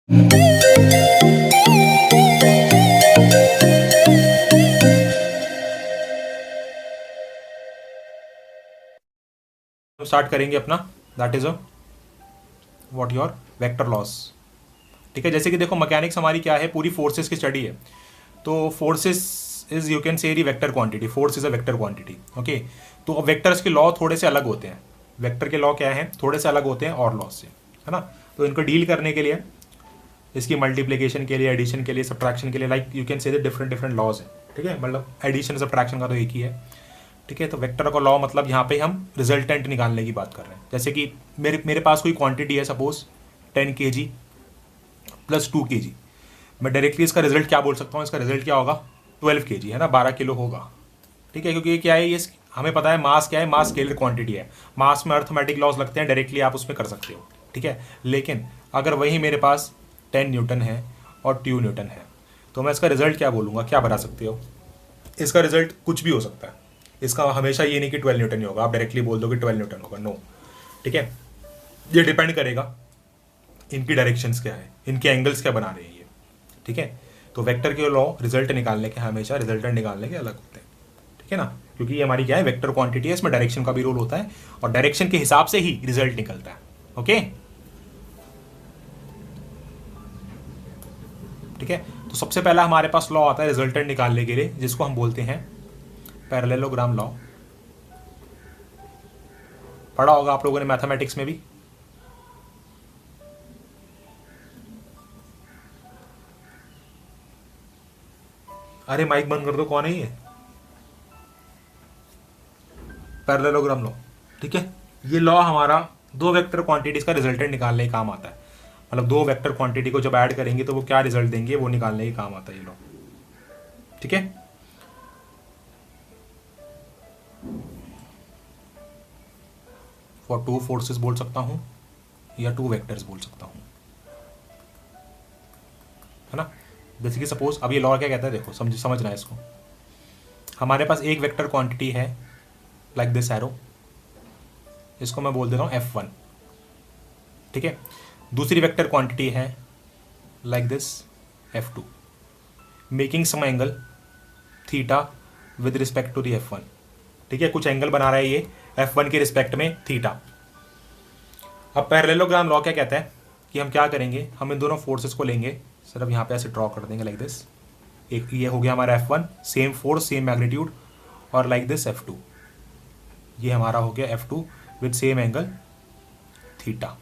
Start करेंगे अपना, that is what your vector loss. ठीक है, जैसे कि देखो मैकेनिक्स हमारी क्या है, पूरी फोर्सेस की स्टडी है। तो फोर्सेस इज यू कैन से दी vector quantity, force is a vector quantity. Okay, तो वेक्टर्स के लॉ थोड़े से अलग होते हैं। वेक्टर के लॉ क्या है, थोड़े से अलग होते हैं और लॉ से, है ना। तो इनको डील करने के लिए, इसकी मल्टीप्लिकेशन के लिए, एडिशन के लिए, सब्ट्रैक्शन के लिए, like you can say the different different laws हैं। ठीक है, मतलब एडिशन सब्ट्रैक्शन का तो एक ही है। ठीक है, तो वेक्टर का लॉ मतलब यहाँ पे हम रिजल्टेंट निकालने की बात कर रहे हैं। जैसे कि मेरे पास कोई क्वांटिटी है, सपोज 10 kg प्लस 2 kg। मैं डायरेक्टली इसका रिजल्ट क्या बोल सकता हूँ, इसका रिजल्ट क्या होगा, 12 kg, है ना, 12 किलो होगा। ठीक है, क्योंकि ये क्या है, ये हमें पता है मास क्या है, मास स्केलर क्वांटिटी है। मास में अर्थमेटिक लॉज लगते हैं, डायरेक्टली आप उसमें कर सकते हो। ठीक है, लेकिन अगर वही मेरे पास 10 न्यूटन है और 2 न्यूटन है, तो मैं इसका रिजल्ट क्या बोलूँगा, क्या बता सकते हो। इसका रिजल्ट कुछ भी हो सकता है। इसका हमेशा ये नहीं कि 12 न्यूटन ही होगा, आप डायरेक्टली बोल दो कि 12 न्यूटन होगा, नो। ठीक है, ये डिपेंड करेगा इनकी डायरेक्शंस क्या है, इनके एंगल्स क्या बना रहे हैं ये। ठीक है, तो वेक्टर के लॉ रिजल्ट निकालने के हमेशा रिजल्टेंट निकालने के अलग होते हैं। ठीक है ना, क्योंकि ये हमारी क्या है, वेक्टर क्वांटिटी है, इसमें डायरेक्शन का भी रोल होता है और डायरेक्शन के हिसाब से ही रिजल्ट निकलता है। ओके, ठीक है, तो सबसे पहला हमारे पास लॉ आता है रिजल्टेंट निकालने के लिए, जिसको हम बोलते हैं पैरेललोग्राम लॉ। पढ़ा होगा आप लोगों ने मैथमेटिक्स में भी। अरे माइक बंद कर दो, कौन है ये, पैरेललोग्राम लॉ। ठीक है, ये लॉ हमारा दो वेक्टर क्वांटिटीज का रिजल्टेंट निकालने के काम आता है। मतलब दो वेक्टर क्वांटिटी को जब ऐड करेंगे तो वो क्या रिजल्ट देंगे, वो निकालने के काम आता है ये लॉ। ठीक है, फॉर टू फोर्सेस बोल सकता हूं या टू वेक्टर्स बोल सकता हूं, है ना। जैसे कि सपोज अब ये लॉ क्या कहता है, देखो समझना है इसको। हमारे पास एक वेक्टर क्वांटिटी है लाइक दिस एरो, इसको मैं बोल देता हूँ F1। ठीक है, दूसरी वेक्टर क्वांटिटी है like this F2, making some angle theta with respect to the F1। ठीक है, कुछ एंगल बना रहा है ये F1 के रिस्पेक्ट में थीटा। अब पैरेललोग्राम लॉ क्या कहता है कि हम क्या करेंगे, हम इन दोनों फोर्सेस को लेंगे, सिर्फ यहाँ पे ऐसे ड्रॉ कर देंगे लाइक दिस। एक ये हो गया हमारा F1, same force same magnitude, और लाइक दिस F2, ये हमारा हो गया F2 with same angle theta.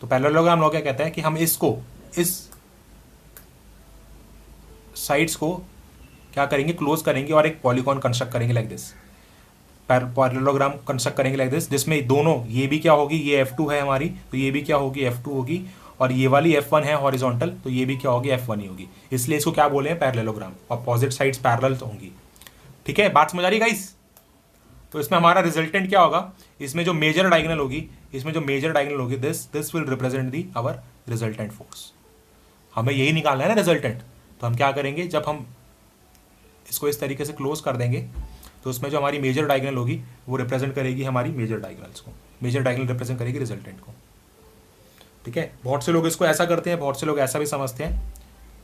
तो पैरेललोग्राम लॉ क्या कहता है कि हम इसको, इस साइड्स को क्या करेंगे, क्लोज करेंगे और एक पॉलीगॉन कंस्ट्रक्ट करेंगे लाइक दिस। पैरेललोग्राम कंस्ट्रक्ट करेंगे लाइक दिस, जिसमें दोनों, ये भी क्या होगी, ये F2 है हमारी, तो ये भी क्या होगी, F2 होगी, और ये वाली F1 है हॉरिजॉन्टल, तो ये भी क्या होगी, F1 ही होगी। इसलिए इसको क्या बोले हैं, पैरेललोग्राम। अपोजिट साइड्स पैरेलल होंगी। ठीक है, बात समझ आ रही गाइस। तो इसमें हमारा रिजल्टेंट क्या होगा, इसमें जो मेजर डायगोनल होगी, this will represent the our resultant force. हमें यही निकालना है ना रिजल्टेंट। तो हम क्या करेंगे, जब हम इसको इस तरीके से क्लोज कर देंगे, तो उसमें जो हमारी मेजर डायगोनल होगी वो रिप्रेजेंट करेगी हमारी मेजर डायगोनल्स को, मेजर डायगोनल रिप्रेजेंट करेगी रिजल्टेंट को। ठीक है, बहुत से लोग इसको ऐसा करते हैं, बहुत से लोग ऐसा भी समझते हैं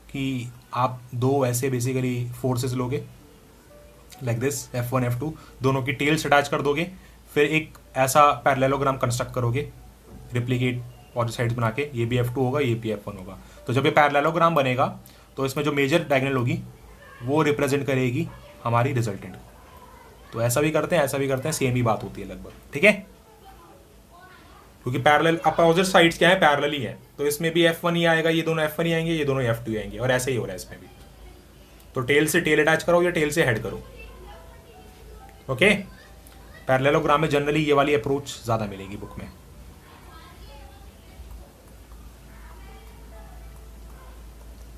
कि आप दो ऐसे बेसिकली फोर्सेस लोगे लाइक दिस F1 F2, दोनों की टेल्स अटैच कर दोगे, फिर एक ऐसा पैरेललोग्राम कंस्ट्रक्ट करोगे रिप्लिकेट और साइड्स बना के, ये भी F2 होगा, ये भी F1 होगा। तो जब ये पैरेललोग्राम बनेगा तो इसमें जो मेजर डायगोनल होगी वो रिप्रेजेंट करेगी हमारी रिजल्टेंट को। तो ऐसा भी करते हैं, ऐसा भी करते हैं, सेम ही बात होती है लगभग। ठीक है, क्योंकि पैरेलल अपोजिट साइड्स क्या है, पैरेलल ही है, तो इसमें भी F1 ही आएगा, ये दोनों F1 ही आएंगे, ये दोनों F2 ही आएंगे, और ऐसे ही हो रहा है इसमें भी। तो टेल से टेल अटैच करो या टेल से हेड करो। ओके, पैरेललोग्राम में जनरली ये वाली अप्रोच ज्यादा मिलेगी बुक में।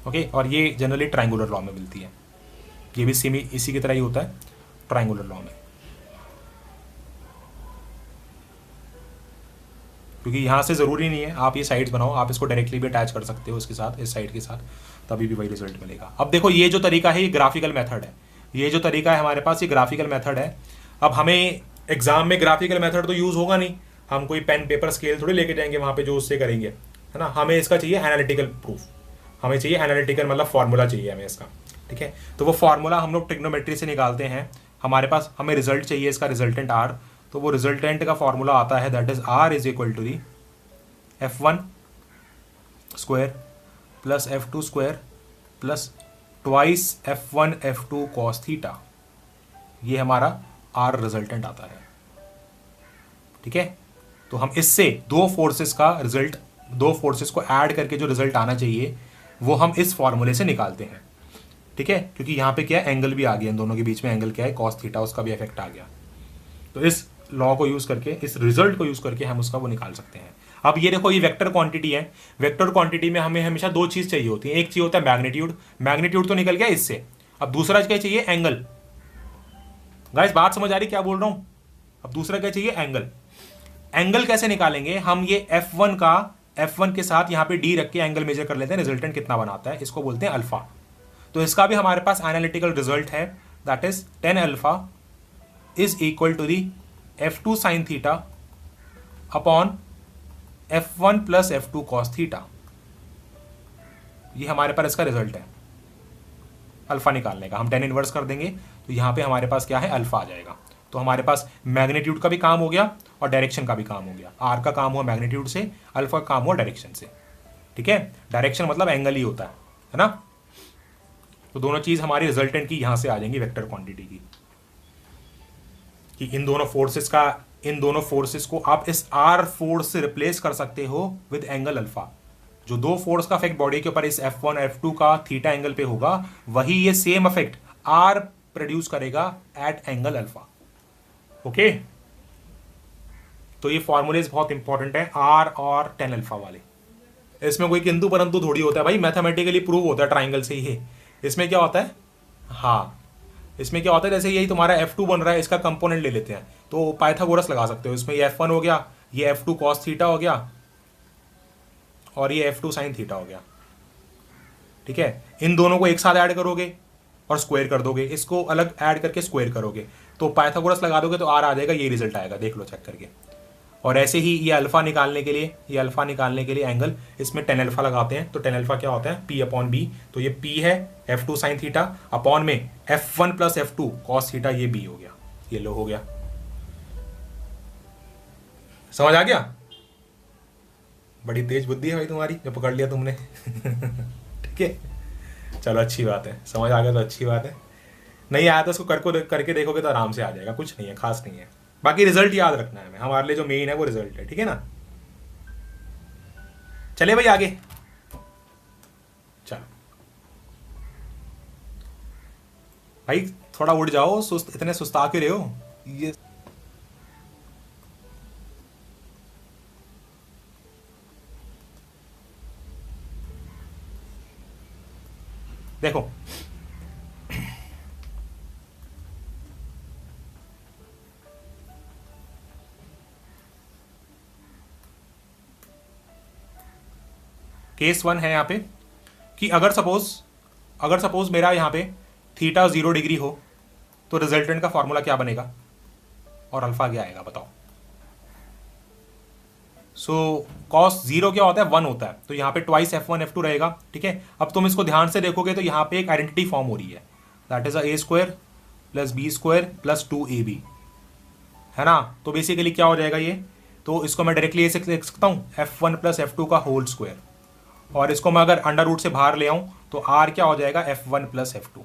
ओके, और ये जनरली ट्रायंगुलर लॉ में मिलती है, ये भी सेम इसी की तरह ही होता है ट्रायंगुलर लॉ में, क्योंकि यहाँ से ज़रूरी नहीं है आप ये साइड्स बनाओ, आप इसको डायरेक्टली भी अटैच कर सकते हो इसके साथ, इस साइड के साथ, तभी भी वही रिजल्ट मिलेगा। अब देखो ये जो तरीका है ये ग्राफिकल मेथड है, ये जो तरीका है हमारे पास ये ग्राफिकल मेथड है। अब हमें एग्जाम में ग्राफिकल मेथड तो यूज़ होगा नहीं, हम कोई पेन पेपर स्केल थोड़ी लेके जाएंगे वहाँ पे जो उससे करेंगे। है ना, हमें इसका चाहिए एनालिटिकल प्रूफ, हमें चाहिए एनालिटिकल मतलब फॉर्मूला चाहिए हमें इसका, ठीक है। तो वो फॉर्मूला हम लोग ट्रिग्नोमेट्री से निकालते हैं, हमारे पास हमें रिजल्ट चाहिए इसका, रिजल्टेंट आर, तो वो रिजल्टेंट का फॉर्मूला आता है that is R is equal to the F1 square plus F2 square plus twice F1 F2 cos theta, ये हमारा आर रिजल्टेंट आता है, ठीक है। तो हम इससे दो फोर्सेस का रिजल्ट, दो फोर्सेस को ऐड करके जो रिजल्ट आना चाहिए वो हम इस फॉर्मूले से निकालते हैं, ठीक है। क्योंकि यहाँ पे क्या है, एंगल भी आ गया, इन दोनों के बीच में एंगल क्या है, कॉस थीटा, उसका भी इफेक्ट आ गया। तो इस लॉ को यूज करके, इस रिजल्ट को यूज करके हम उसका वो निकाल सकते हैं। अब ये देखो, ये वेक्टर क्वांटिटी है, वेक्टर क्वांटिटी में हमें हमेशा दो चीज चाहिए होती है, एक चाहिए होता है मैग्नीट्यूड, मैग्नीट्यूड तो निकल गया इससे, अब दूसरा क्या चाहिए, एंगल। गाइस बात समझ आ रही क्या बोल रहा हूं, अब दूसरा क्या चाहिए, एंगल। एंगल कैसे निकालेंगे हम, ये F1 का, F1 के साथ यहाँ पे D रख के एंगल मेजर कर लेते हैं, रिजल्टेंट कितना बनाता है, इसको बोलते हैं अल्फा। तो इसका भी हमारे पास एनालिटिकल रिजल्ट है, that is 10 alpha is equal to the F2 sine theta upon F1 plus F2 cos theta. ये हमारे पास इसका रिजल्ट है अल्फा निकालने का, हम 10 इनवर्स कर देंगे तो यहाँ पे हमारे पास क्या है, अल्फा आ जाएगा। तो हमारे पास मैग्नीट्यूड का भी काम हो गया और डायरेक्शन का भी काम हो गया, आर का काम हुआ मैग्नीट्यूड से, अल्फा का काम हुआ डायरेक्शन से, ठीक है। डायरेक्शन मतलब एंगल ही होता है ना। तो दोनों चीज हमारी रिजल्टेंट की यहां से आ जाएंगी वेक्टर क्वांटिटी की, कि इन दोनों फोर्सेस का, इन दोनों फोर्सेस को आप इस आर फोर्स से रिप्लेस कर सकते हो विद एंगल अल्फा। जो दो फोर्स का इफेक्ट बॉडी के ऊपर इस F1 F2 का थीटा एंगल पे होगा, वही ये सेम इफेक्ट आर प्रोड्यूस करेगा एट एंगल अल्फा, ओके। तो ये फॉर्मूलेज बहुत इंपॉर्टेंट है, आर और 10 अल्फा वाले। इसमें कोई किंतु परंतु थोड़ी होता है भाई, मैथमेटिकली प्रूव होता है ट्राइंगल से ही। इसमें क्या होता है, हाँ इसमें क्या होता है, जैसे यही तुम्हारा F2 बन रहा है, इसका कंपोनेंट ले लेते हैं तो पाइथागोरस लगा सकते हो। इसमें ये F1 हो गया, ये F2 कॉस थीटा हो गया और ये F2 साइन थीटा हो गया, ठीक है। इन दोनों को एक साथ ऐड करोगे और स्क्वायर कर दोगे, इसको अलग ऐड करके स्क्वायर करोगे, तो पाइथागोरस लगा दोगे तो आर आ जाएगा, ये रिजल्ट आएगा, देख लो चेक करके। और ऐसे ही ये अल्फा निकालने के लिए, ये अल्फा निकालने के लिए एंगल, इसमें 10 अल्फा लगाते हैं, तो 10 अल्फा क्या होता है, P अपॉन B। तो ये P है F2 साइन थीटा अपॉन में F1 plus F2 cos theta, ये B हो गया, ये लो हो गया। समझ आ गया, बड़ी तेज बुद्धि है भाई तुम्हारी जो पकड़ लिया तुमने ठीक है, चलो अच्छी बात है, समझ आ गया तो अच्छी बात है, नहीं आया तो उसको करके देखोगे तो आराम से आ जाएगा, कुछ नहीं है, खास नहीं है। बाकी रिजल्ट याद रखना है हमें, हमारे लिए जो मेन है वो रिजल्ट है, ठीक है ना। चले भाई आगे, चलो भाई थोड़ा उठ जाओ, सुस्त, इतने सुस्ता क्यों रहे हो ये। देखो केस 1 है यहाँ पे कि अगर सपोज मेरा यहाँ पे थीटा 0 डिग्री हो तो रिजल्टेंट का फॉर्मूला क्या बनेगा और अल्फा क्या आएगा बताओ। सो कॉस 0 क्या होता है, 1 होता है, तो यहाँ पे ट्वाइस F1 F2 रहेगा, ठीक है। अब तुम इसको ध्यान से देखोगे तो यहाँ पे एक आइडेंटिटी फॉर्म हो रही है, that is a square plus b square plus 2ab, है ना। तो बेसिकली क्या हो जाएगा ये, तो इसको मैं डायरेक्टली ऐसे लिख सकता हूँ F1 प्लस F2 का होल स्क्वायर, और इसको मैं अगर अंडर रूट से बाहर ले आऊं तो आर क्या हो जाएगा, F1 प्लस F2,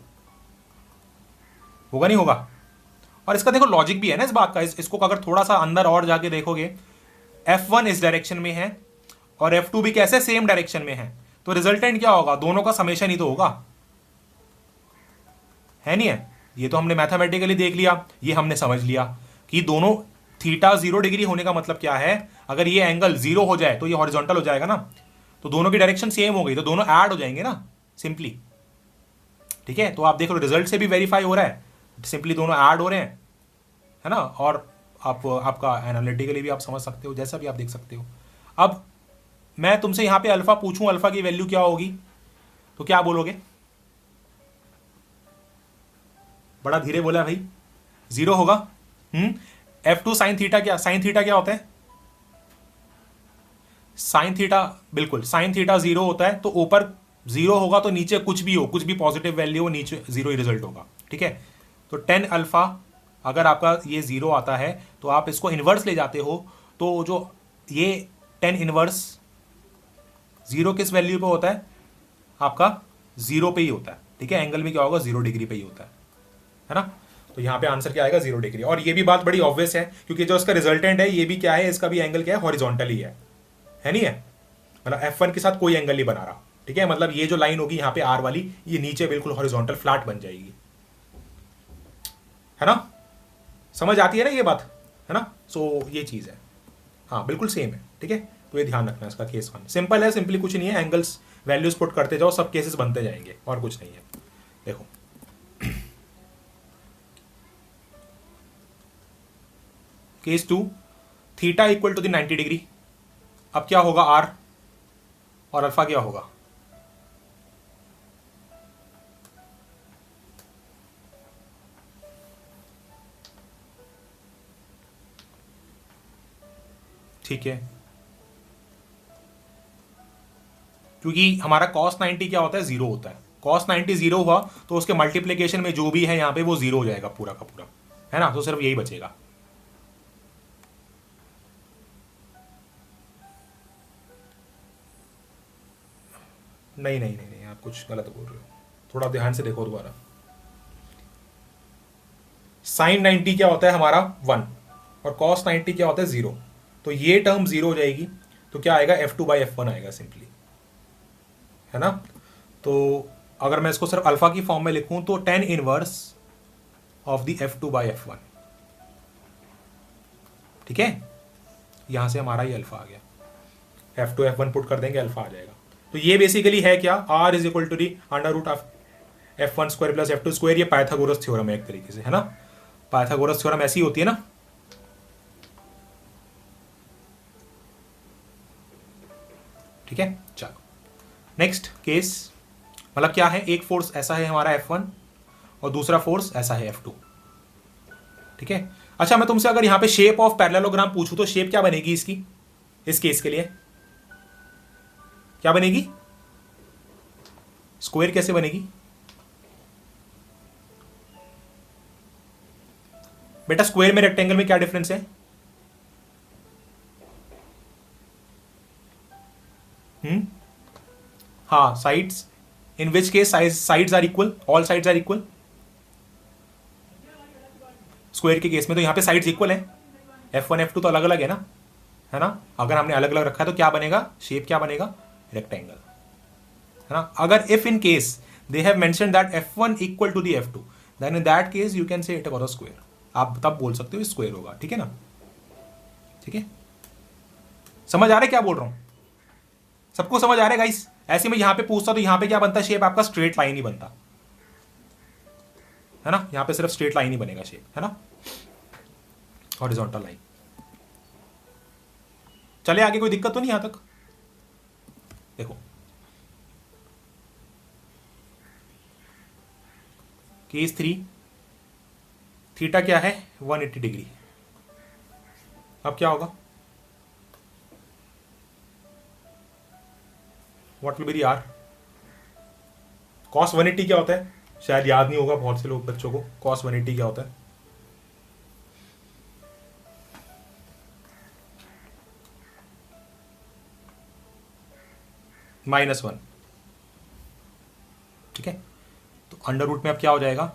होगा नहीं होगा। और इसका देखो लॉजिक भी है ना इस बात का, इसको अगर थोड़ा सा अंदर और जाके देखोगे, F1 इस डायरेक्शन में है और F2 भी कैसे सेम डायरेक्शन में है, तो रिजल्टेंट क्या होगा, दोनों का समेशन ही तो होगा, है नहीं है। ये तो हमने मैथमेटिकली देख लिया, ये हमने समझ लिया कि दोनों थीटा 0 डिग्री होने का मतलब क्या है, अगर ये एंगल 0 हो जाए तो ये हॉरिजॉन्टल हो जाएगा ना, तो दोनों की डायरेक्शन सेम हो गई तो दोनों ऐड हो जाएंगे ना सिंपली, ठीक है। तो आप देख लो रिजल्ट से भी वेरीफाई हो रहा है, सिंपली दोनों ऐड हो रहे हैं, है ना। और आपका एनालिटिकली भी आप समझ सकते हो, जैसा भी आप देख सकते हो। अब मैं तुमसे यहां पे अल्फा पूछूं, अल्फा की वैल्यू क्या होगी, तो क्या बोलोगे, बड़ा धीरे बोला भाई, 0 होगा। F2 साइन थीटा क्या, साइन थीटा क्या होता है, साइन थीटा, बिल्कुल साइन थीटा जीरो होता है, तो ऊपर जीरो होगा तो नीचे कुछ भी हो, कुछ भी पॉजिटिव वैल्यू हो, नीचे जीरो ही रिजल्ट होगा, ठीक है। तो टेन अल्फा अगर आपका ये जीरो आता है तो आप इसको इनवर्स ले जाते हो, तो जो ये टेन इनवर्स जीरो किस वैल्यू पे होता है आपका, जीरो पे ही होता है, ठीक है। एंगल में क्या होगा, 0 डिग्री पे ही होता है ना। तो यहाँ पे आंसर क्या आएगा, 0 डिग्री। और ये भी बात बड़ी ऑब्वियस है क्योंकि जो इसका रिजल्टेंट है ये भी क्या है, इसका भी एंगल क्या है, हॉरिजॉन्टल ही है नहीं है। मतलब F1 के साथ कोई एंगल नहीं बना रहा, ठीक है। मतलब ये जो लाइन होगी यहाँ पे R वाली, ये नीचे बिल्कुल हॉरिजॉन्टल फ्लैट बन जाएगी, है ना। समझ आती है ना ये बात, है ना। सो ये चीज़ है, हाँ बिल्कुल सेम है, ठीक है। तो ये ध्यान रखना, इसका केस 1 सिंपल है, सिंपली कुछ नहीं है, एंगल्स वैल्यूज पुट करते जाओ, सब केसेस बनते जाएंगे और कुछ नहीं है। देखो case 2, theta equal to the 90 degree. अब क्या होगा, आर और अल्फा क्या होगा, ठीक है। क्योंकि हमारा cos 90 क्या होता है, जीरो होता है। cos 90 जीरो हुआ तो उसके मल्टीप्लीकेशन में जो भी है यहाँ पे वो जीरो हो जाएगा पूरा का पूरा, है ना। तो सिर्फ यही बचेगा। नहीं नहीं नहीं नहीं, आप कुछ गलत बोल रहे हो, थोड़ा ध्यान से देखो दोबारा। साइन 90 क्या होता है हमारा 1 और cos 90 क्या होता है 0, तो ये टर्म जीरो हो जाएगी, तो क्या आएगा, F2/F1 आएगा सिंपली, है ना। तो अगर मैं इसको सिर्फ अल्फा की फॉर्म में लिखूं तो tan inverse of the F2/F1, ठीक है। यहां से हमारा ये अल्फा आ गया, F2/F1 पुट कर देंगे, अल्फा आ जाएगा। तो ये बेसिकली है क्या, R is equal to the under root of F1 square plus F2 square. ये पाइथागोरस थ्योरम है एक तरीके से, है ना। पाइथागोरस थ्योरम ऐसी होती है ना। ठीक है, चलो नेक्स्ट केस। मतलब क्या है, एक फोर्स ऐसा है हमारा F1 और दूसरा फोर्स ऐसा है F2, ठीक है। अच्छा, मैं तुमसे अगर यहां पे शेप ऑफ पैरेललोग्राम पूछूं तो शेप क्या बनेगी इसकी, इस केस के लिए क्या बनेगी, स्क्वायर कैसे बनेगी बेटा, स्क्वायर में रेक्टेंगल में क्या डिफरेंस है। हाँ, sides, in which case sides are equal, all sides are equal. Square के केस में तो यहां पे साइड्स इक्वल है, F1 F2 तो अलग अलग है ना, है ना। अगर हमने अलग अलग रखा है तो क्या बनेगा, शेप क्या बनेगा, रेक्टेंगल, है ना। अगर if in case they have mentioned that F1 equal to the F2, then in that case you can say it was a square, आप तब बोल सकते हो स्क्वायर होगा, ठीक है ना। ठीक है, समझ आ रहा है क्या बोल रहा हूं, सबको समझ आ रहा है गाइस। ऐसे में यहां पे पूछता तो यहां पे क्या बनता है, शेप आपका स्ट्रेट लाइन ही बनता, है ना। यहां पे सिर्फ स्ट्रेट लाइन ही बनेगा शेप, है ना, हॉरिजॉन्टल लाइन। चले आगे, कोई दिक्कत तो नहीं यहां तक। देखो केस 3, थीटा क्या है 180 डिग्री। अब क्या होगा, what will be the R. cos 180 क्या होता है, शायद याद नहीं होगा बहुत से लोग बच्चों को, cos 180 क्या होता है। -1, ठीक है। तो अंडर रूट में अब क्या हो जाएगा,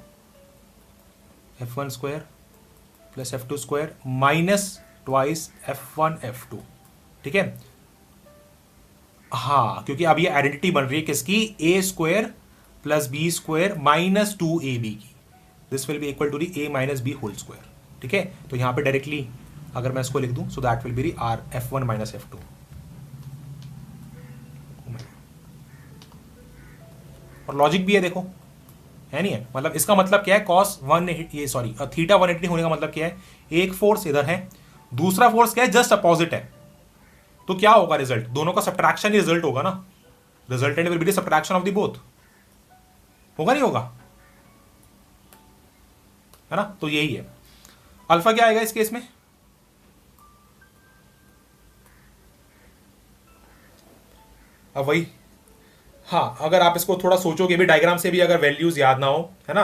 F1 square plus F2 square minus twice F1 F2, ठीक है। हाँ, क्योंकि अब ये आइडेंटिटी बन रही है किसकी, A square plus B square minus 2ab की, this will be equal to the a minus B whole square, ठीक है। तो यहां पे डायरेक्टली अगर मैं इसको लिख दूं, so that will be R F1 minus F2, और लॉजिक भी है देखो, है नहीं है। मतलब इसका मतलब क्या है, cos 180, ये सॉरी थीटा 180 होने का मतलब क्या है, एक फोर्स इधर है, दूसरा फोर्स क्या है, जस्ट अपोजिट है। तो क्या होगा रिजल्ट, दोनों का सब्ट्रैक्शन ही रिजल्ट होगा ना, resultant will be the subtraction of the both, होगा नहीं होगा, है ना। तो यही है, अल्फा क्या आएगा इस केस में, अब वही, हाँ अगर आप इसको थोड़ा सोचोगे भी डायग्राम से भी, अगर वैल्यूज याद ना हो, है ना,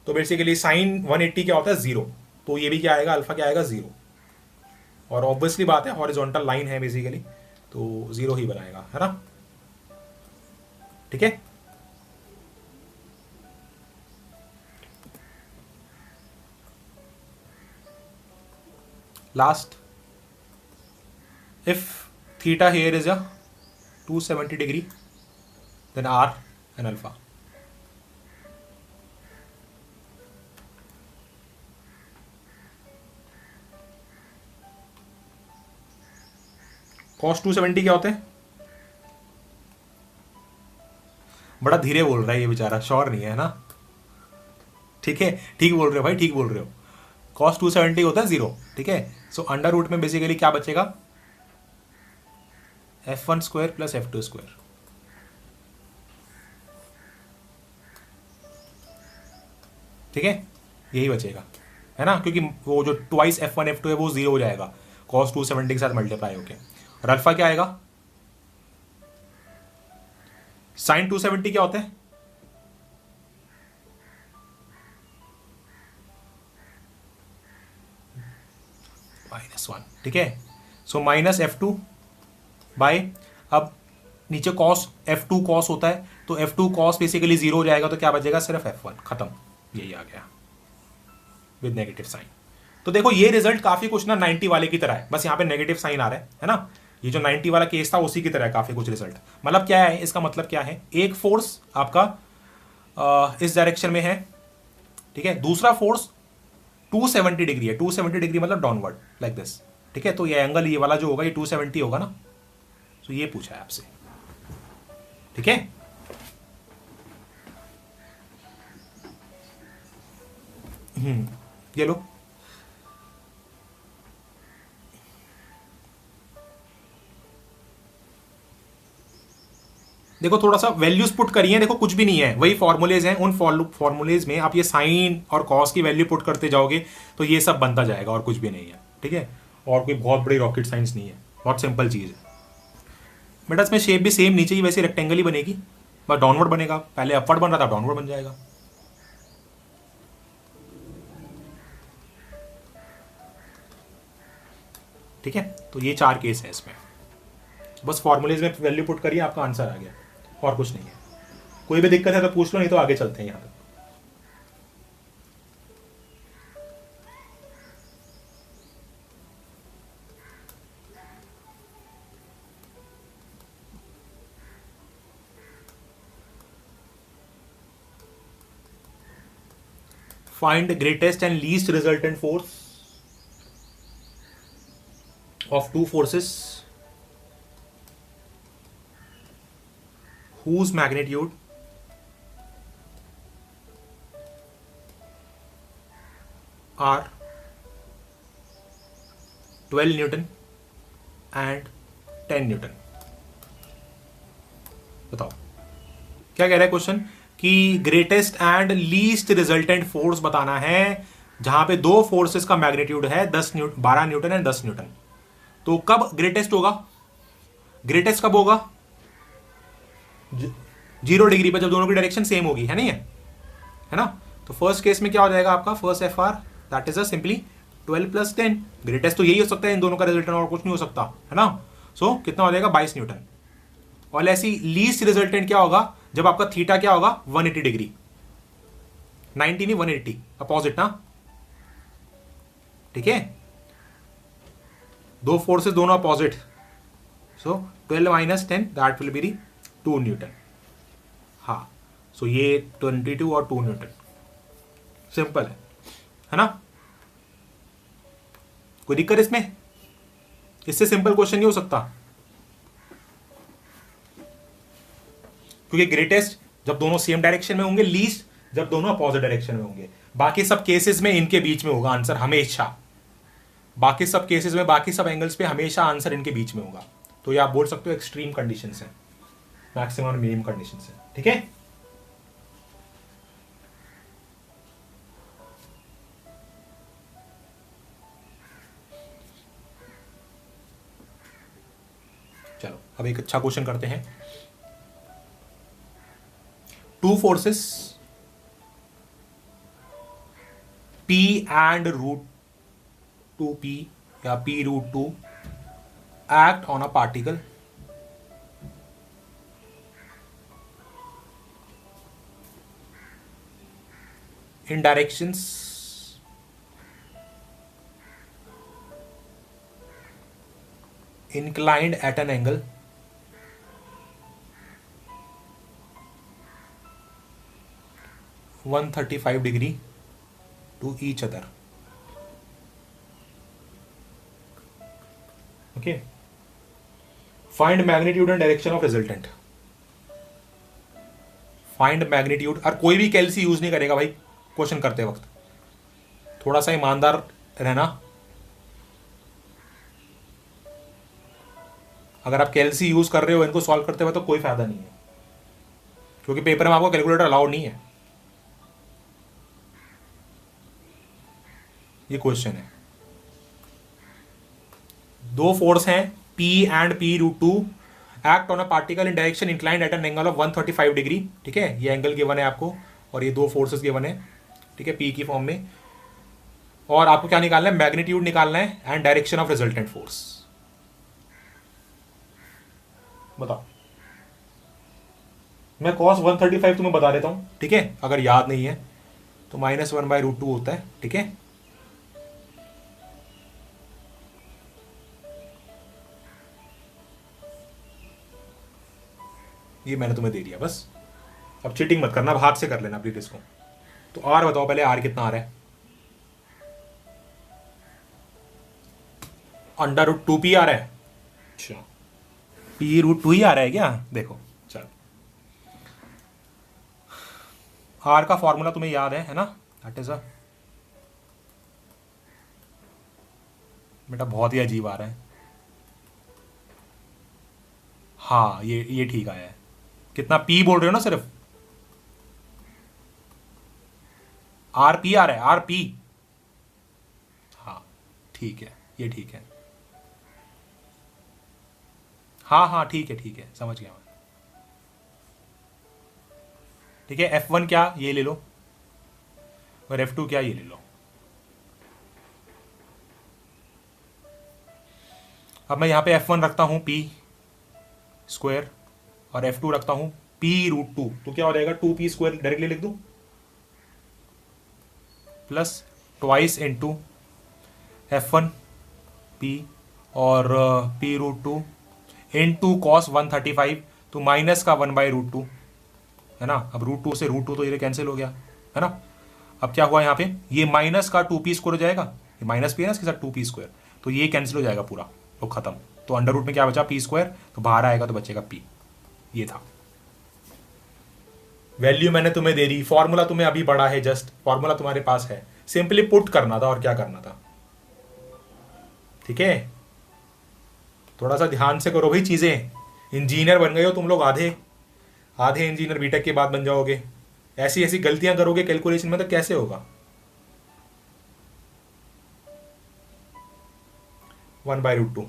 तो बेसिकली साइन 180 क्या होता है, जीरो। तो ये भी क्या आएगा, अल्फा क्या आएगा, जीरो। और ऑब्वियसली बात है हॉरिजॉन्टल लाइन है बेसिकली, तो जीरो ही बनाएगा, है ना। ठीक है, last, if theta here is a 270 degree, then r and alpha. cos 270 क्या होते हैं, बड़ा धीरे बोल रहा है ये बेचारा, श्योर नहीं है ना। ठीक है, ठीक बोल रहे हो भाई, ठीक बोल रहे हो। cos 270 होता है जीरो, ठीक है। सो अंडर रूट में बेसिकली क्या बचेगा, f1 square plus f2 square. ठीक है, यही बचेगा, है ना, क्योंकि वो जो ट्वाइस f1 f2 है वो जीरो हो जाएगा cos 270 के साथ मल्टीप्लाई होके। और अल्फा क्या आएगा, साइन 270 क्या होता है, -1। ठीक है, सो माइनस f2 बाय, अब नीचे cos f2 cos होता है, तो f2 cos बेसिकली जीरो हो जाएगा, तो क्या बचेगा, सिर्फ f1, खत्म, यही आ गया विद नेगेटिव साइन। तो देखो ये रिजल्ट काफी कुछ ना 90 वाले की तरह है, बस यहाँ पे नेगेटिव साइन आ रहा है ना। ये जो 90 वाला केस था उसी की तरह है काफी कुछ रिजल्ट। मतलब क्या है इसका, मतलब क्या है, एक फोर्स आपका इस डायरेक्शन में है, ठीक है, दूसरा फोर्स 270 डिग्री है, 270 डिग्री मतलब डाउनवर्ड लाइक दिस। ठीक है, तो ये एंगल ये वाला जो होगा ये 270 होगा ना, तो ये पूछा है आपसे। ठीक है, ये लो, देखो थोड़ा सा वैल्यूज पुट करिए, देखो कुछ भी नहीं है, वही फॉर्मूलेज हैं, उन फॉर्मूलेज में आप ये साइन और कॉस की वैल्यू पुट करते जाओगे तो ये सब बनता जाएगा, और कुछ भी नहीं है। ठीक है, और कोई बहुत बड़ी रॉकेट साइंस नहीं है, बहुत सिंपल चीज़ है बेटा। इसमें शेप भी सेम नीचे ही वैसे रेक्टेंगल ही बनेगी, बस डाउनवर्ड बनेगा, पहले अपवर्ड बन रहा था डाउनवर्ड बन जाएगा। ठीक है, तो ये 4 केस है इसमें, बस फॉर्मूलेज में वैल्यू पुट करिए, आपका आंसर आ गया, और कुछ नहीं है। कोई भी दिक्कत है तो पूछ लो, नहीं तो आगे चलते हैं यहाँ तक। Find greatest and least resultant force of two forces whose magnitude are 12 Newton and 10 Newton। बताओ क्या कह रहा है क्वेश्चन, कि greatest and least resultant force बताना है जहां पे दो फोर्सेस का मैग्नीट्यूड है 12 न्यूटन एंड 10 न्यूटन। तो कब ग्रेटेस्ट होगा, ग्रेटेस्ट कब होगा, 0 डिग्री पर, जब दोनों की डायरेक्शन सेम होगी, है नहीं है ना। तो फर्स्ट केस में क्या हो जाएगा आपका, first F R that is simply 12 + 10। Greatest तो यही हो सकता है इन दोनों का रिजल्टेंट, और कुछ नहीं हो सकता, है ना। सो कितना हो जाएगा, 22 न्यूटन। और ऐसी लीस्ट रिजल्टेंट क्या होगा, जब आपका थीटा क्या होगा, 180 डिग्री, 90 नहीं 180, अपोजिट ना। ठीक है, दो फोर्सेस दोनों opposite, so 12 - 10 that will B 2 Newton. हाँ, सो ये 22 और 2 न्यूटन, सिंपल है ना। कोई दिक्कत इसमें, इससे सिंपल क्वेश्चन नहीं हो सकता, क्योंकि ग्रेटेस्ट जब दोनों सेम डायरेक्शन में होंगे, लीस्ट जब दोनों अपोजिट डायरेक्शन में होंगे। बाकी सब केसेस में इनके बीच में होगा आंसर हमेशा, बाकी सब केसेस में, बाकी सब एंगल्स पे हमेशा आंसर इनके बीच में होगा। तो ये आप बोल सकते हो एक्सट्रीम कंडीशंस हैं, मैक्सिमम और मिनिमम कंडीशंस हैं। ठीक है, चलो अब एक अच्छा क्वेश्चन करते हैं। Two forces P and root 2P या P root 2 act on a particle in directions inclined at an angle 135 degree to each other. Okay. Find magnitude and direction of resultant. Find magnitude, और कोई भी कैलसी use नहीं करेगा भाई question करते वक्त, थोड़ा सा ईमानदार रहना। अगर आप कैलसी यूज कर रहे हो इनको सॉल्व करते हुए तो कोई फायदा नहीं है, क्योंकि पेपर में आपको कैलकुलेटर अलाउड नहीं है। ये क्वेश्चन है, दो फोर्स हैं P and P root 2 act on a particle in direction inclined at an angle of 135 degree. ठीक है, ये एंगल गिवन है आपको और ये दो फोर्सेस गिवन है। ठीक है, P की फॉर्म में, और आपको क्या निकालना है, मैग्नीट्यूड निकालना है and direction of resultant force. बताओ, मैं cos 135 तुम्हें बता देता हूं। ठीक है, अगर याद नहीं है तो -1/√2 होता है। ठीक है, ये मैंने तुम्हें दे दिया, बस अब चीटिंग मत करना, अब हाथ से कर लेना प्लीज इसको। तो आर बताओ पहले, आर कितना आ रहा है? √2P आ रहा है। अच्छा, P√2 ही आ रहा है क्या? देखो चल, आर का फॉर्मूला तुम्हें याद है ना? दैट इज बेटा बहुत ही अजीब आ रहा है। हाँ, ये ठीक आया है। कितना P बोल रहे हो ना, सिर्फ RP आ रहा है, RP। हाँ ठीक है, ये ठीक है। हाँ ठीक है, समझ गया मैं। ठीक है, F1 क्या, ये ले लो, और F2 क्या, ये ले लो। अब मैं यहां पे F1 रखता हूं P स्क्वायर और F2 रखता हूं P√2, तो क्या हो जाएगा, 2P स्क्वायर डायरेक्टली लिख दूं, plus twice into F1 P और P√2 इंटू cos 135, तो माइनस का 1/√2 है ना। अब √2 से √2 तो ये कैंसिल हो गया है ना। अब क्या हुआ यहाँ पे, ये माइनस का 2P स्क्वायर हो जाएगा, ये माइनस P है ना इसके साथ 2P स्क्वायर, तो ये कैंसिल हो जाएगा पूरा, तो खत्म। तो अंडर रूट में क्या बचा, P स्क्वायर, तो बाहर आएगा तो बचेगा P। ये था, वैल्यू मैंने तुम्हें दे दी, फॉर्मूला तुम्हें अभी पढ़ा है, जस्ट फॉर्मूला तुम्हारे पास है, सिंपली पुट करना था और क्या करना था। ठीक है, थोड़ा सा ध्यान से करो भाई चीजें। इंजीनियर बन गए हो तुम लोग, आधे इंजीनियर बीटेक के बाद बन जाओगे। ऐसी ऐसी गलतियां करोगे कैलकुलेशन में तो कैसे होगा। 1/√2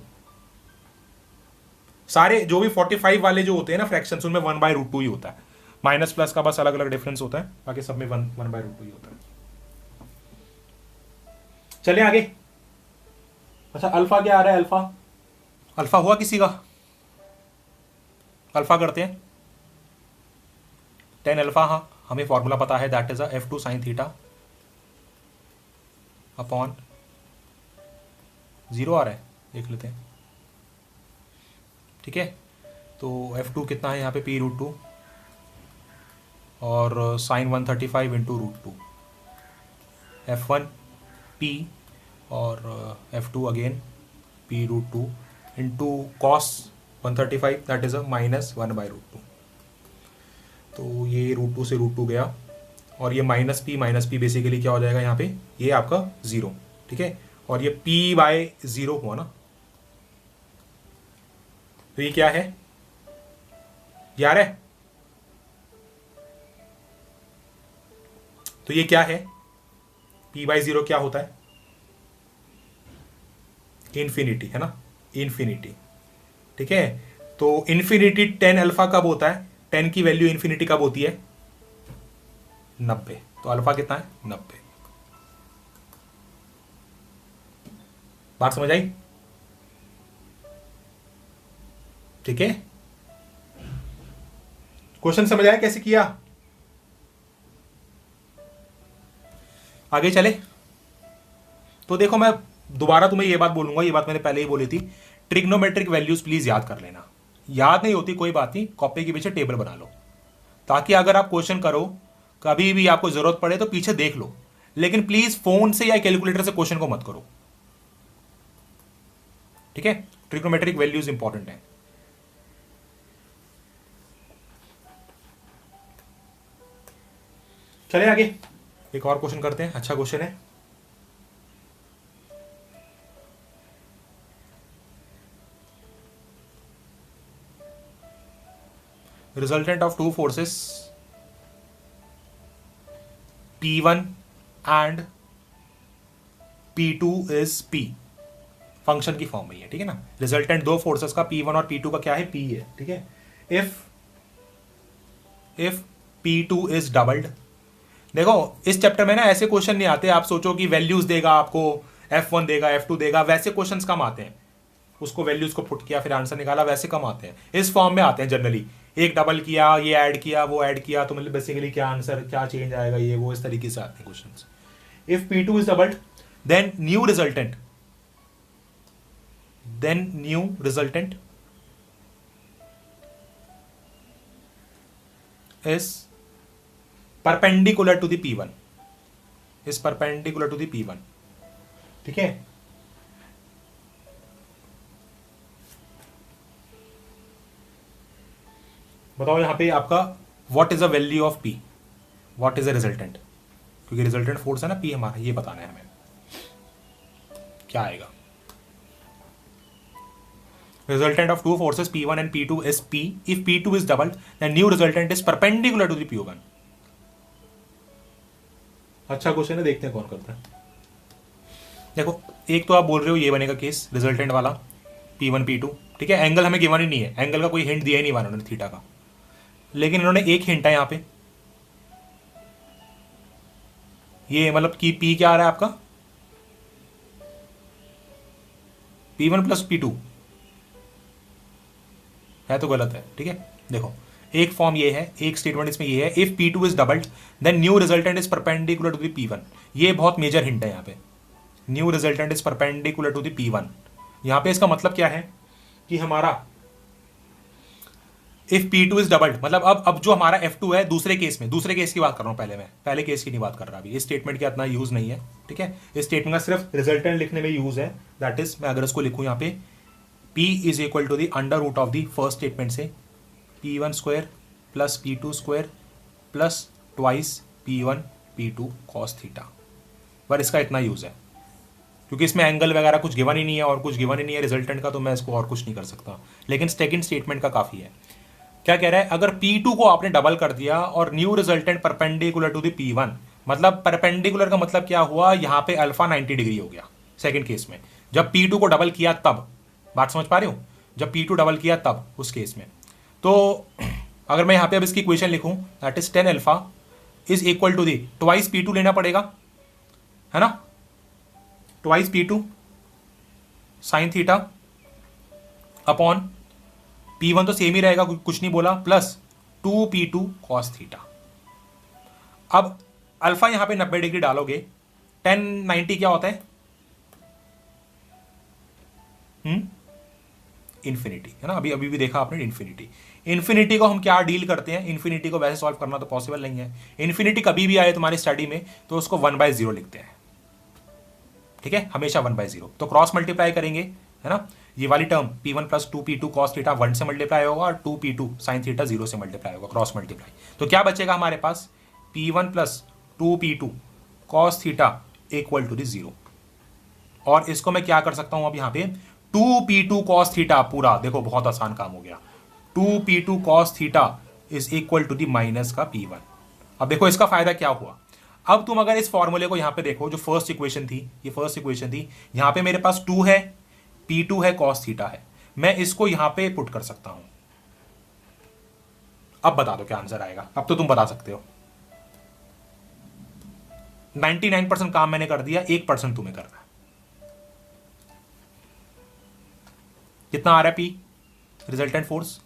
सारे जो भी 45 वाले जो होते हैं ना फ्रैक्शंस, उनमें 1/√2 ही होता है। माइनस प्लस का बस अलग अलग डिफरेंस होता है, बाकी सब में 1/√2 ही होता है। चलिए आगे। अच्छा, अल्फा क्या आ रहा है, अल्फा हुआ किसी का? अल्फा करते हैं 10 अल्फा। हाँ, हमें फॉर्मूला पता है, that is F2 sin theta upon 0 आ रहा है, देख लेते हैं। ठीक है, तो F2 कितना है यहाँ पे, P√2 और sin 135 इंटू √2, F1 P और F2 again P√2 into cos 135, that is -1/√2। तो ये √2 से √2 गया, और ये माइनस पी बेसिकली क्या हो जाएगा यहाँ पे, ये आपका 0। ठीक है, और ये P/0 हुआ ना, तो ये क्या है, यार है, तो ये क्या है, P/0 क्या होता है, इन्फिनिटी है ना, इन्फिनिटी। ठीक है, तो इन्फिनिटी 10 अल्फा कब होता है, 10 की वैल्यू इन्फिनिटी कब होती है, 90, तो अल्फा कितना है 90। बात समझ आई? ठीक है, क्वेश्चन समझ आया कैसे किया? आगे चले तो देखो, मैं दोबारा तुम्हें ये बात बोलूंगा, ये बात मैंने पहले ही बोली थी, ट्रिग्नोमेट्रिक वैल्यूज प्लीज याद कर लेना। याद नहीं होती कोई बात नहीं, कॉपी के पीछे टेबल बना लो, ताकि अगर आप क्वेश्चन करो, कभी भी आपको जरूरत पड़े तो पीछे देख लो, लेकिन प्लीज फोन से या कैलकुलेटर से क्वेश्चन को मत करो। ठीक है, ट्रिग्नोमेट्रिक वैल्यूज इंपॉर्टेंट है। चले आगे, एक और क्वेश्चन करते हैं, अच्छा क्वेश्चन है। Resultant of two forces P1 and P2 is P, function की फॉर्म में है, ठीक है ना। रिजल्टेंट दो फोर्सेस का P1 और P2 का क्या है, P है, ठीक है। इफ P2 इज डबल्ड, देखो इस चैप्टर में ना ऐसे क्वेश्चन नहीं आते आप सोचो कि वैल्यूज देगा आपको, F1 देगा F2 देगा, वैसे क्वेश्चंस कम आते हैं। उसको वैल्यूज को पुट किया फिर आंसर निकाला, वैसे कम आते हैं, इस फॉर्म में आते हैं जनरली। एक डबल किया, ये ऐड किया, वो ऐड किया, तो मतलब बेसिकली क्या आंसर, क्या चेंज आएगा, ये वो, इस तरीके से आते हैं questions. If P2 is doubled, then new resultant is perpendicular to the P1, ठीक है। बताओ यहां पे आपका what is the value of P, what is the resultant, क्योंकि रिजल्टेंट फोर्स है ना P हमारा, ये बताना है हमें क्या आएगा। Resultant of two forces P1 and P2 is P. If P2 is doubled, then new resultant is perpendicular to the P1. अच्छा क्वेश्चन है, देखते हैं कौन करता है। देखो एक तो आप बोल रहे हो ये बनेगा केस रिजल्टेंट वाला P1 P2, ठीक है। एंगल हमें गिवन ही नहीं है, एंगल का कोई हिंट दिया ही नहीं उन्होंने थीटा का, लेकिन इन्होंने एक हिंट है यहाँ पे, ये मतलब कि P क्या आ रहा है आपका, P1 प्लस P2 है, तो गलत है, ठीक है। देखो एक फॉर्म ये है, एक स्टेटमेंट इसमें ये है, if P2 is doubled then new resultant is perpendicular to the P1। ये बहुत मेजर हिंट है यहाँ पे, new resultant is perpendicular to the P1। यहाँ पे इसका मतलब क्या है कि हमारा इफ P2 इज डबल्ड, मतलब अब जो हमारा F2 है दूसरे केस में, दूसरे केस की बात कर रहा हूँ पहले, मैं पहले केस की नहीं बात कर रहा अभी, इस स्टेटमेंट का इतना यूज नहीं है, ठीक है। इस स्टेटमेंट का सिर्फ रिजल्टेंट लिखने में यूज है, दैट इज मैं अगर इसको लिखूँ यहाँ पे P is equal to the under root of the first statement से P1 square plus P2 square plus twice P1 P2 cos theta, पर इसका इतना यूज है क्योंकि इसमें एंगल वगैरह कुछ गिवन ही नहीं है और कुछ गिवन ही नहीं है रिजल्टेंट का, तो मैं इसको और कुछ नहीं कर सकता, लेकिन सेकंड स्टेटमेंट का काफी है। क्या कह रहा है, अगर P2 को आपने डबल कर दिया और new resultant perpendicular to the P1, मतलब परपेंडिकुलर का मतलब क्या हुआ, यहां पे अल्फा 90 डिग्री हो गया सेकंड केस में, जब P2 को डबल किया तब, बात समझ पा रहे हो, जब P2 डबल किया तब उस केस में। तो अगर मैं यहां पे अब इसकी इक्वेशन लिखूं, that is 10 alpha is equal to the twice P2 लेना पड़ेगा, है ना, twice P2 sign theta upon P1 तो सेम ही रहेगा, कुछ नहीं बोला, प्लस 2P2 कॉस थीटा। अब अल्फा यहां पे 90 डिग्री डालोगे, 10 90 क्या होता है, इन्फिनिटी, है ना, अभी अभी भी देखा आपने इन्फिनिटी। इन्फिनिटी को हम क्या डील करते हैं, इन्फिनिटी को वैसे सॉल्व करना तो पॉसिबल नहीं है, इन्फिनिटी कभी भी आए तुम्हारी स्टडी में तो उसको 1/0 लिखते हैं, ठीक है, हमेशा 1/0। तो क्रॉस मल्टीप्लाई करेंगे, है ना, ये वाली term P1 plus 2P2 cos theta 1 से मल्टीप्लाई होगा और 2P2 साइन थीटा 0 से मल्टीप्लाई होगा, क्रॉस मल्टीप्लाई। तो क्या बचेगा हमारे पास, P1 plus 2P2 cos theta equal to the 0, और इसको मैं क्या कर सकता हूं अब यहाँ पे 2P2 कॉस थीटा, पूरा देखो बहुत आसान काम हो गया, 2P2 cos theta is equal to the minus का P1। अब देखो इसका फायदा क्या हुआ, अब तुम अगर इस फॉर्मूले को यहां पे देखो, जो फर्स्ट इक्वेशन थी, ये फर्स्ट इक्वेशन थी, यहां पे मेरे पास 2 है, P2 है, कॉस थीटा है, मैं इसको यहां पे पुट कर सकता हूं। अब बता दो क्या आंसर आएगा, अब तो तुम बता सकते हो। 99% काम मैंने कर दिया, 1% तुम्हें करना है। कितना आ रहा है पी रिजल्टेंट फोर्स?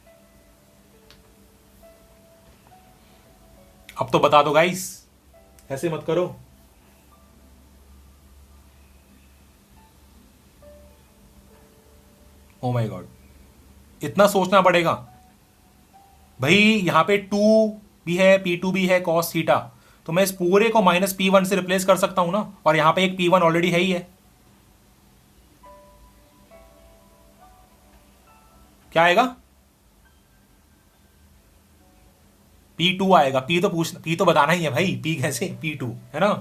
अब तो बता दो गाइस, ऐसे मत करो। ओ माय गॉड, इतना सोचना पड़ेगा भाई। यहां पे 2 भी है, P2 भी है cos थीटा, तो मैं इस पूरे को माइनस P1 से रिप्लेस कर सकता हूं ना, और यहां पे एक P1 ऑलरेडी है ही है। क्या आएगा? P2 आएगा। P तो बताना ही है भाई, P कैसे, P2 है ना।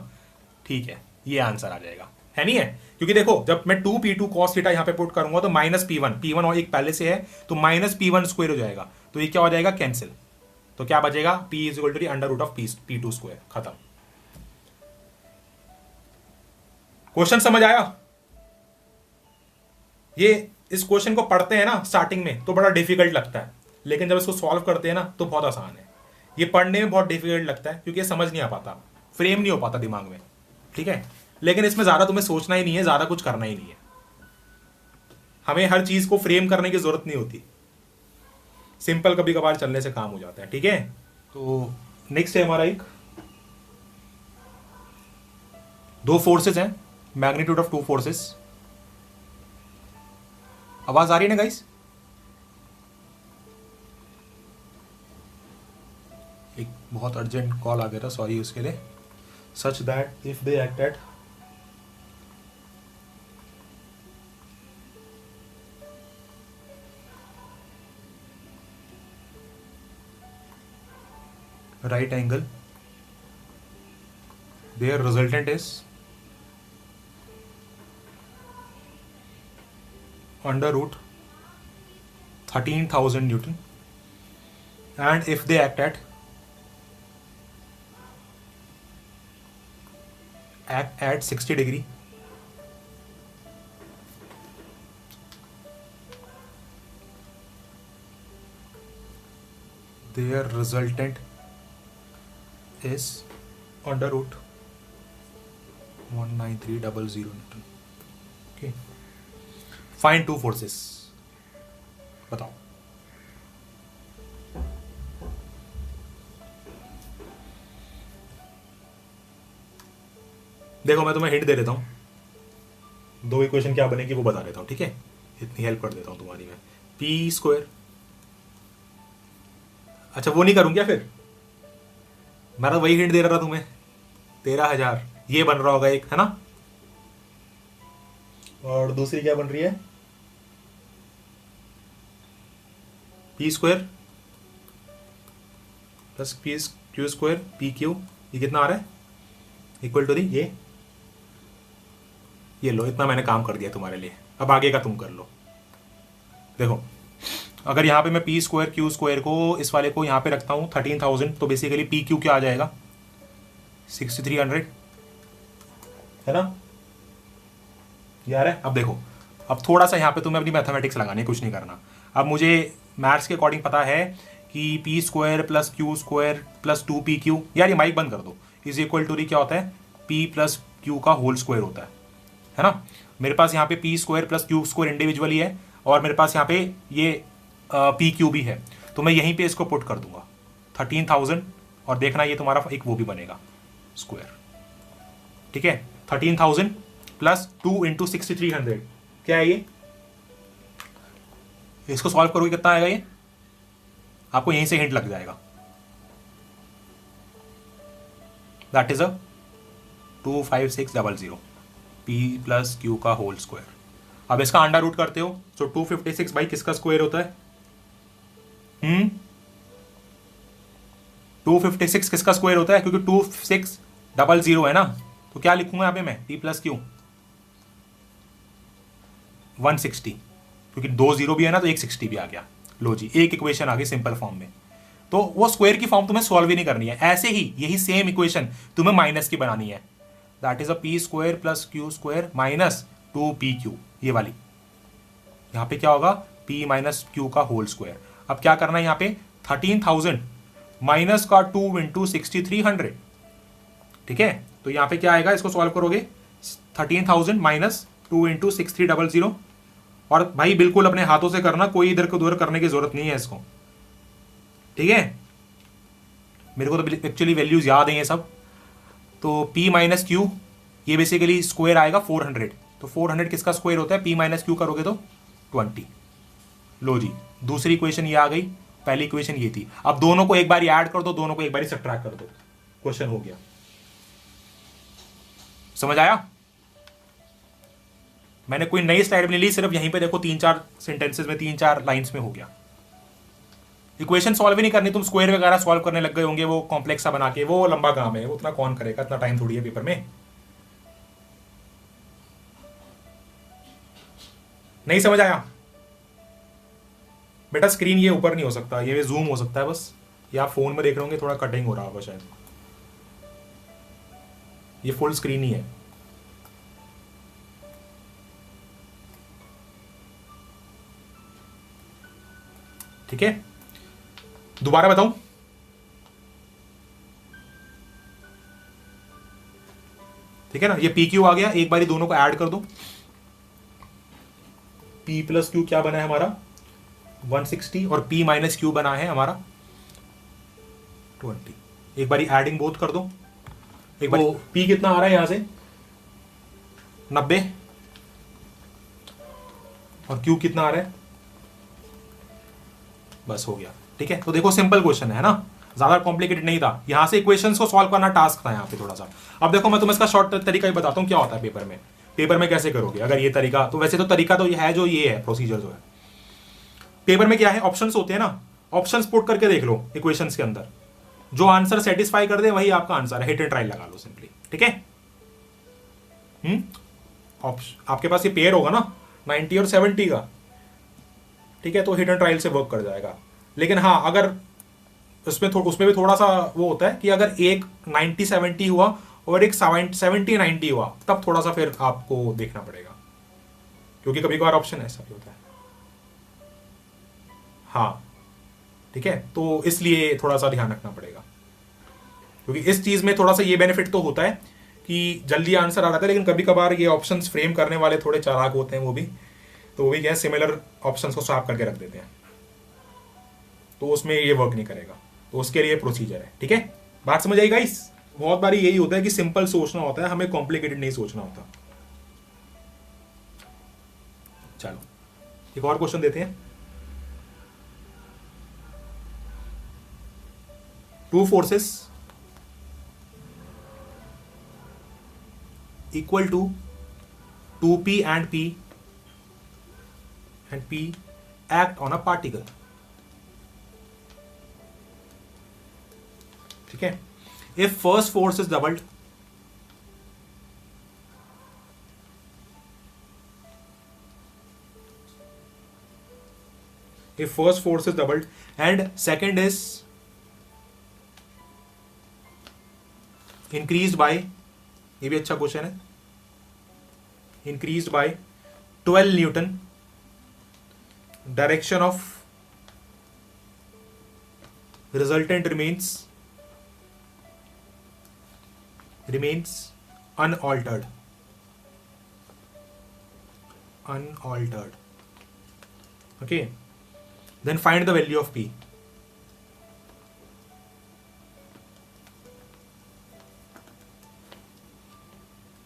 ठीक है, ये आंसर आ जाएगा, है नहीं है? क्योंकि देखो जब मैं 2P2 cos थीटा यहां पे पुट करूंगा तो माइनस P1 और एक पहले से है, तो माइनस P1 स्क्वायर हो जाएगा, तो ये क्या हो जाएगा, कैंसिल। तो क्या बचेगा, P is equal to under root of P2 square. खत्म। क्वेश्चन समझ आया? ये इस क्वेश्चन को पढ़ते हैं ना स्टार्टिंग में तो बड़ा डिफिकल्ट लगता है, लेकिन जब इसको सॉल्व करते हैं ना तो बहुत आसान है। ये पढ़ने में बहुत डिफिकल्ट लगता है क्योंकि ये समझ नहीं आ पाता, फ्रेम नहीं हो पाता दिमाग में, ठीक है। लेकिन इसमें ज्यादा तुम्हें सोचना ही नहीं है, ज्यादा कुछ करना ही नहीं है। हमें हर चीज को फ्रेम करने की जरूरत नहीं होती, सिंपल कभी कभार चलने से काम हो जाता है, ठीक है। तो नेक्स्ट है हमारा एक, दो फोर्सेस हैं, मैग्नीट्यूड ऑफ टू फोर्सेस। आवाज आ रही है ना गाइस? एक बहुत अर्जेंट कॉल आ गया था, सॉरी उसके लिए। Such that if they act at right angle, their resultant is under root 13,000 Newton, and if they act at 60 degree, their resultant is under root 19300 Newton. Okay, find two forces. बताओ। देखो मैं तुम्हें hint दे देता हूं, दो equation क्या बनेगी वो बता देता हूं, ठीक है। इतनी हेल्प कर देता हूं तुम्हारी मैं। पी स्क्वायर, अच्छा वो नहीं करूं क्या फिर? मैं तो वही हिंट दे रहा था तुम्हें, 13,000 ये बन रहा होगा एक, है ना। और दूसरी क्या बन रही है, P square plus P Q square P Q, ये कितना आ रहा है, इक्वल टू दी ये लो, इतना मैंने काम कर दिया तुम्हारे लिए, अब आगे का तुम कर लो। देखो अगर यहाँ पे मैं पी स्क्वायर क्यू स्क्वायर को इस वाले को यहाँ पे रखता हूँ 13,000, तो बेसिकली पी क्यू क्या आ जाएगा, 6300, है ना यार है। अब देखो, अब थोड़ा सा यहाँ पे तुम्हें अपनी मैथमेटिक्स लगानी, कुछ नहीं करना। अब मुझे मैथ्स के अकॉर्डिंग पता है कि P square plus Q square plus 2PQ, यार ये माइक बंद कर दो, इज इक्वल टू क्या होता है, पी प्लस क्यू का होल स्क्वायर होता है ना। मेरे पास यहाँ पे P square plus Q square individually है, और मेरे पास यहाँ पे ये पी क्यू भी है, तो मैं यहीं पे इसको पुट कर दूंगा 13,000, और देखना ये तुम्हारा एक वो भी बनेगा स्क्वायर, ठीक है। 13,000 प्लस 2 इंटू 6300, क्या है ये, इसको सॉल्व करोगे कितना आएगा, ये आपको यहीं से हिंट लग जाएगा, that is 25600 P plus Q का होल स्क्वायर। अब इसका अंडर रूट करते हो तो 256 भाई किसका स्क्वायर होता है, 256 किसका स्क्वायर होता है, क्योंकि 2600 है ना, तो क्या लिखूंगा यहाँ पे मैं, पी प्लस क्यू 160, क्योंकि 2 0 भी है ना तो एक 60 भी आ गया। लो जी, एक इक्वेशन आ गई सिंपल फॉर्म में। तो वो स्क्वायर की फॉर्म तुम्हें सॉल्व ही नहीं करनी है, ऐसे ही यही सेम इक्वेशन तुम्हें माइनस की बनानी है, that is a P square plus Q square minus 2PQ, ये वाली। यहां पे क्या होगा, p माइनस क्यू का होल स्क्वायर। अब क्या करना है यहाँ पे, 13,000 माइनस का 2 इंटू 6300, ठीक है, तो यहाँ पे क्या आएगा, इसको सॉल्व करोगे 13,000 माइनस 2 इंटू 6300। और भाई बिल्कुल अपने हाथों से करना, कोई इधर को उधर करने की जरूरत नहीं है इसको, ठीक है। मेरे को तो एक्चुअली वैल्यूज याद है ये सब। तो p माइनस क्यू, ये बेसिकली स्क्वायर आएगा 400। तो 400 किसका स्क्वायर होता है, p माइनस क्यू करोगे तो 20। लो जी, दूसरी इक्वेशन ये आ गई, पहली इक्वेशन ये थी। अब दोनों को एक बार ऐड कर दो, दोनों को एक बार सब्ट्रैक्ट कर दो, क्वेश्चन हो गया। समझ आया? मैंने कोई नई स्लाइड नहीं ली, सिर्फ यहीं पे देखो 3-4 सेंटेंसेस में, 3-4 लाइंस में हो गया। इक्वेशन सॉल्व ही नहीं करनी, तुम स्क्वायर वगैरह सॉल्व करने लग गए होंगे, वो कॉम्प्लेक्स सा बना के, वो लंबा काम है, वो उतना कौन करेगा, इतना टाइम थोड़ी है पेपर में। नहीं समझ आया बेटा? स्क्रीन ये ऊपर नहीं हो सकता, ये जूम हो सकता है बस। ये आप फोन में देख रहे होंगे, थोड़ा कटिंग हो रहा होगा शायद। ये फुल स्क्रीन ही है। ठीक है, दोबारा बताऊं? ठीक है ना, ये पी क्यू आ गया, एक बारी दोनों को ऐड कर दो। p प्लस क्यू क्या बना है हमारा 160, और p माइनस क्यू बना है हमारा 20। एक बारी एडिंग बोथ कर दो। एक बार p कितना आ रहा है यहां से 90, और q कितना आ रहा है, बस हो गया। ठीक है, तो देखो सिंपल क्वेश्चन है ना, ज्यादा कॉम्प्लिकेटेड नहीं था। यहां से इक्वेशंस को सॉल्व करना टास्क था यहाँ पे थोड़ा सा। अब देखो मैं तुम्हें इसका शॉर्ट तरीका ही बताता हूँ क्या होता है पेपर में। पेपर में कैसे करोगे अगर ये तरीका, तो वैसे तो तरीका तो ये है, जो ये है प्रोसीजर जो है पेपर में क्या है, ऑप्शंस होते हैं ना, ऑप्शंस पुट करके देख लो इक्वेशंस के अंदर, जो आंसर सेटिस्फाई कर दे वही आपका आंसर है। हिट एंड ट्रायल लगा लो सिंपली, ठीक है। आपके पास ये पेयर होगा ना 90 और 70 का, ठीक है, तो हिट एंड ट्रायल से वर्क कर जाएगा। लेकिन हाँ, अगर उसमें भी थोड़ा सा वो होता है कि अगर एक 90-70 हुआ और एक 70-90 हुआ, तब थोड़ा सा फिर आपको देखना पड़ेगा, क्योंकि कभी कभार ऑप्शन ऐसा भी होता है। हाँ ठीक है, तो इसलिए थोड़ा सा ध्यान रखना पड़ेगा, क्योंकि इस चीज में थोड़ा सा ये बेनिफिट तो होता है कि जल्दी आंसर आ जाता है, लेकिन कभी कभार ये ऑप्शंस फ्रेम करने वाले थोड़े चालाक होते हैं, वो भी क्या है, सिमिलर ऑप्शंस को स्वैप करके रख देते हैं, तो उसमें ये वर्क नहीं करेगा। तो उसके लिए प्रोसीजर है, ठीक है। बात समझ आई गाइस? बहुत बारी यही होता है कि सिंपल सोचना होता है, हमें कॉम्प्लिकेटेड नहीं सोचना होता। चलो एक और क्वेश्चन देते हैं। Two forces equal to 2p and p act on a particle, ठीक है। if first force is doubled, and second is increased by, ये भी अच्छा क्वेश्चन है, increase by 12 Newton, direction of resultant remains unaltered, okay, then find the value of p।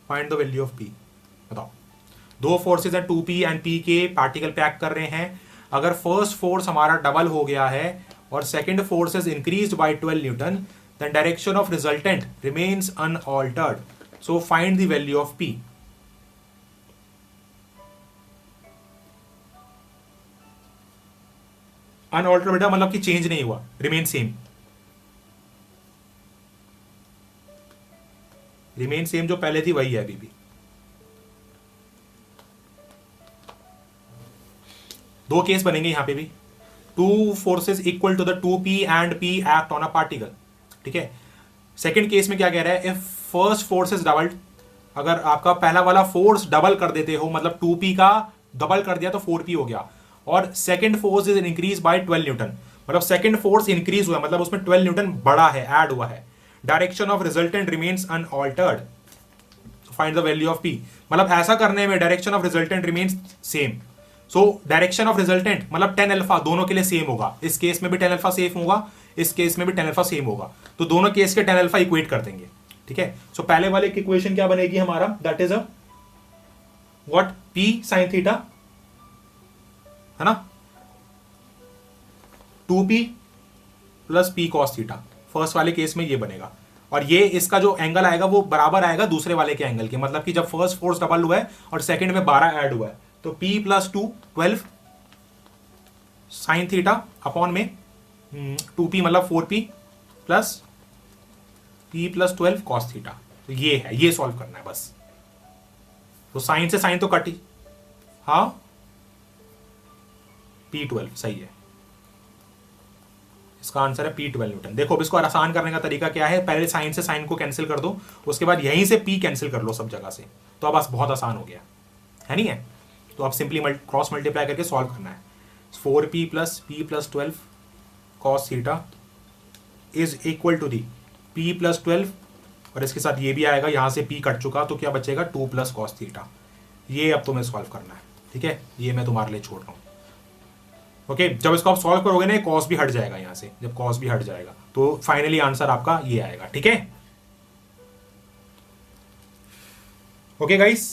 Find the value of p। बताओ, दो forces हैं 2p and p के, particle pack कर रहे हैं। अगर फर्स्ट फोर्स हमारा डबल हो गया है और second force is increased by 12 newton, then direction of resultant remains unaltered, so find the value of p। Unaltered बेटा मतलब कि चेंज नहीं हुआ, रिमेन सेम। रिमेन सेम जो पहले थी वही है अभी भी। दो केस बनेंगे यहां पे भी, two forces equal to the 2p and p act on a particle, ठीक है। सेकंड केस में क्या कह रहा है, if first force is doubled, अगर आपका पहला वाला फोर्स डबल कर देते हो, मतलब 2p का डबल कर दिया तो 4p हो गया, और second force is increase by 12 Newton, मतलब सेकंड फोर्स इंक्रीज हुआ, मतलब उसमें 12 न्यूटन बढ़ा है, ऐड हुआ है। Direction of resultant remains unaltered, find the value of P. मतलब ऐसा करने में direction of resultant remains same. So direction of resultant मतलब टेन अल्फा दोनों के लिए सेम होगा, इस केस में भी टेन अल्फा सेम होगा, इस केस में भी टेन अल्फा सेम होगा, तो दोनों केस के टेन अल्फा इक्वेट कर देंगे, ठीक है। सो पहले वाले की इक्वेशन क्या बनेगी हमारा, that is a what, P sine theta, है ना, 2p plus P cos theta, first वाले केस में ये बनेगा। और ये इसका जो एंगल आएगा वो बराबर आएगा दूसरे वाले के एंगल के, मतलब कि जब फर्स्ट फोर्स डबल हुआ है और सेकंड में 12 ऐड हुआ है, तो p plus 2 12 sign theta upon में 2p मतलब 4p plus p plus 12 cos theta. तो ये है, ये सॉल्व करना है बस। तो साइन से साइन तो कटी, हाँ, p12 सही है, इसका आंसर है p12 न्यूटन। देखो अब इसको आसान करने का तरीका क्या है, पहले साइन से साइन को कैंसिल कर दो, उसके बाद यहीं से p कैंसिल कर लो सब जगह से, तो अब बहुत आसान हो गया है, नहीं है। तो अब सिंपली क्रॉस मल्टीप्लाई करके सॉल्व करना है। 4p plus p plus 12 cos theta is equal to the p plus 12, और इसके साथ ये भी आएगा, यहां से p कट चुका तो क्या बचेगा 2 प्लस कॉस थीटा। ये अब तुम्हें सॉल्व करना है, ठीक है, ये मैं तुम्हारे लिए छोड़ रहा हूँ। ओके, जब इसको आप सॉल्व करोगे ना कॉस भी हट जाएगा यहाँ से, जब कॉस भी हट जाएगा तो फाइनली आंसर आपका ये आएगा, ठीक है। ओके गाइस,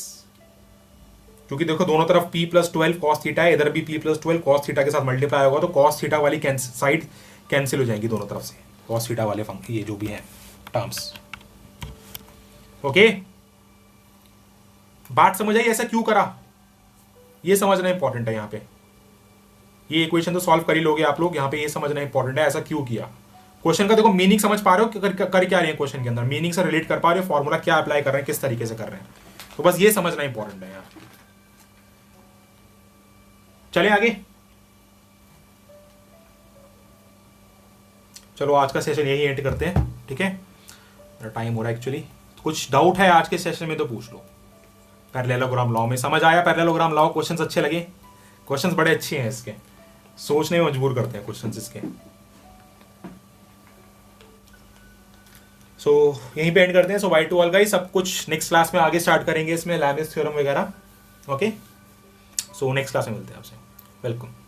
क्योंकि देखो दोनों तरफ p प्लस 12 कॉस थीटा है, इधर भी p प्लस 12 कॉस थीटा के साथ मल्टीप्लाई होगा, तो कॉस थीटा वाली साइड कैंसिल हो जाएंगी दोनों तरफ से, कॉस थीटा वाले फंक्शन ये जो भी हैं टर्म्स। ओके, बात समझ आई ऐसा क्यों करा, ये समझना इंपॉर्टेंट है यहाँ पे। ये इक्वेशन तो सॉल्व कर ही लोगे आप लोग, यहाँ पे ये समझना इंपॉर्टेंट है ऐसा क्यों किया। क्वेश्चन का देखो मीनिंग समझ पा रहे हो, कर क्या रहे हैं क्वेश्चन के अंदर, मीनिंग से रिलेट कर पा रहे हो, फॉर्मूला क्या अप्लाई कर रहे हैं, किस तरीके से कर रहे हैं, तो बस ये समझना इंपॉर्टेंट है यहाँ। चले आगे, चलो आज का सेशन यही एंड करते हैं, ठीक है, टाइम हो रहा है एक्चुअली। कुछ डाउट है आज के सेशन में तो पूछ लो। पैरेललोग्राम लॉ में समझ आया, पैरेललोग्राम लॉ क्वेश्चंस अच्छे लगे, क्वेश्चंस बड़े अच्छे हैं इसके, सोचने में मजबूर करते हैं क्वेश्चंस इसके। सो यहीं पे एंड करते हैं। सो बाय टू ऑल गाइस, सब कुछ नेक्स्ट क्लास में आगे स्टार्ट करेंगे इसमें, लैमिस थ्योरम वगैरह। ओके, सो नेक्स्ट क्लास में मिलते हैं आपसे, वेलकम।